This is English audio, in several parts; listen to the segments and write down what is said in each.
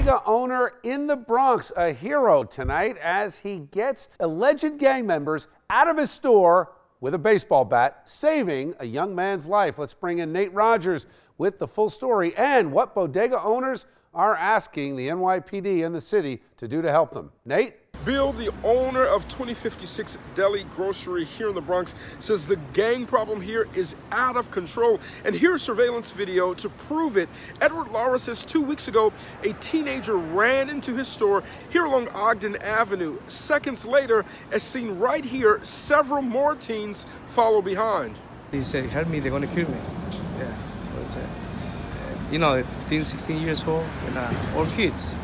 bodega owner in the Bronx, a hero tonight as he gets alleged gang members out of his store with a baseball bat, saving a young man's life. Let's bring in Nate Rogers with the full story and what bodega owners are asking the NYPD and the city to do to help them. Nate? Bill, the owner of 2056 Deli Grocery here in the Bronx, says the gang problem here is out of control. And here's surveillance video to prove it. Edward Lara says 2 weeks ago, a teenager ran into his store here along Ogden Avenue. Seconds later, as seen right here, several more teens follow behind. He said, help me, they're going to kill me. Yeah, you know, 15, 16 years old, and all kids.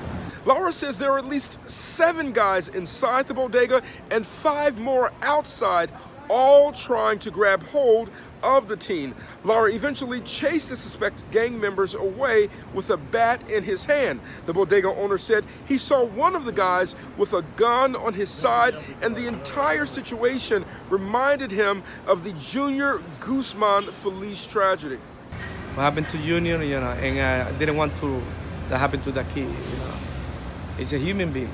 Laura says there are at least 7 guys inside the bodega and 5 more outside, all trying to grab hold of the teen. Laura eventually chased the suspected gang members away with a bat in his hand. The bodega owner said he saw one of the guys with a gun on his side, and the entire situation reminded him of the Junior Guzman Feliz tragedy. What happened to Junior, you know, and I didn't want that happen to the kid, you know. He's a human being.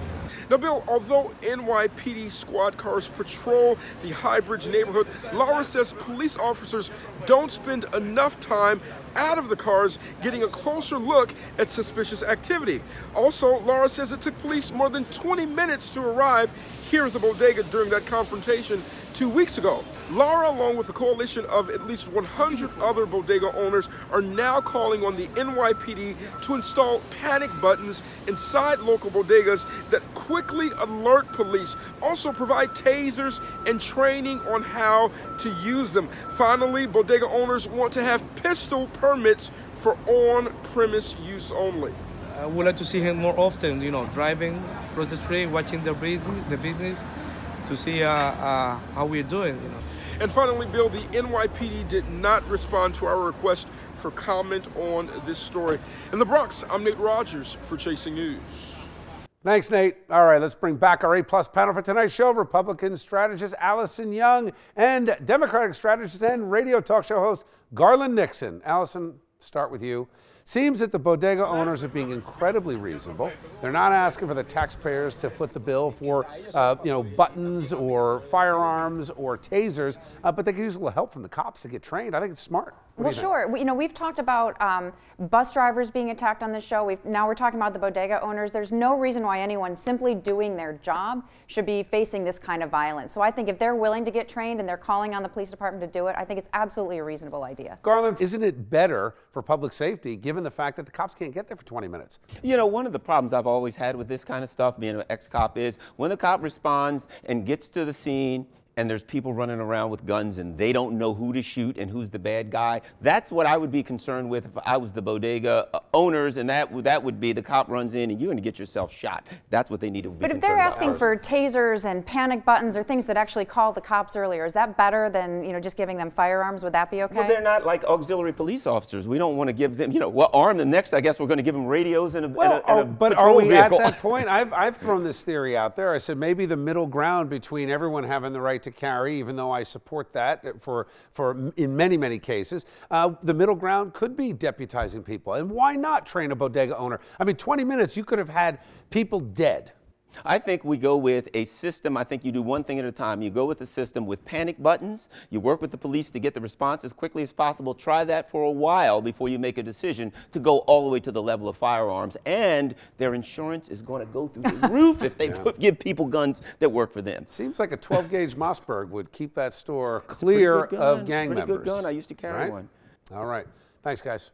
Now, Bill, although NYPD squad cars patrol the High Bridge neighborhood, Laura says police officers don't spend enough time out of the cars getting a closer look at suspicious activity. Also, Laura says it took police more than 20 minutes to arrive here at the bodega during that confrontation 2 weeks ago. Laura, along with a coalition of at least 100 other bodega owners, are now calling on the NYPD to install panic buttons inside local bodegas that quickly alert police, also provide tasers and training on how to use them. Finally, bodega owners want to have pistol permits for on-premise use only. I would like to see him more often, you know, driving across the street, watching the business to see how we're doing, you know. And finally, Bill, the NYPD did not respond to our request for comment on this story. In the Bronx, I'm Nate Rogers for Chasing News. Thanks, Nate. All right, let's bring back our A-plus panel for tonight's show. Republican strategist Allison Young and Democratic strategist and radio talk show host Garland Nixon. Allison, start with you. Seems that the bodega owners are being incredibly reasonable. They're not asking for the taxpayers to foot the bill for, buttons or firearms or tasers, but they could use a little help from the cops to get trained. I think it's smart. Well, sure. We've talked about bus drivers being attacked on this show. Now we're talking about the bodega owners. There's no reason why anyone simply doing their job should be facing this kind of violence. So I think if they're willing to get trained and they're calling on the police department to do it, I think it's absolutely a reasonable idea. Garland, isn't it better for public safety given the fact that the cops can't get there for 20 minutes? You know, one of the problems I've always had with this kind of stuff, being an ex-cop, is when the cop responds and gets to the scene and there's people running around with guns and they don't know who to shoot and who's the bad guy. That's what I would be concerned with if I was the bodega owners, and that would be the cop runs in and you're going to get yourself shot. That's what they need to be concerned about. But if they're asking for tasers and panic buttons or things that actually call the cops earlier, is that better than, just giving them firearms? Would that be okay? Well, they're not like auxiliary police officers. We don't want to give them, arm them. Next, I guess we're going to give them radios and a patrol but are we vehicle. At that point? I've thrown this theory out there. I said maybe the middle ground between everyone having the right to carry, even though I support that for in many, many cases, the middle ground could be deputizing people. And why not train a bodega owner? I mean, 20 minutes, you could have had people dead. I think we go with a system. I think you do one thing at a time. You go with a system with panic buttons. You work with the police to get the response as quickly as possible. Try that for a while before you make a decision to go all the way to the level of firearms. And their insurance is going to go through the roof if they give people guns that work for them. Seems like a 12-gauge Mossberg would keep that store clear of gang members. Pretty good gun. I used to carry one. All right. Thanks, guys.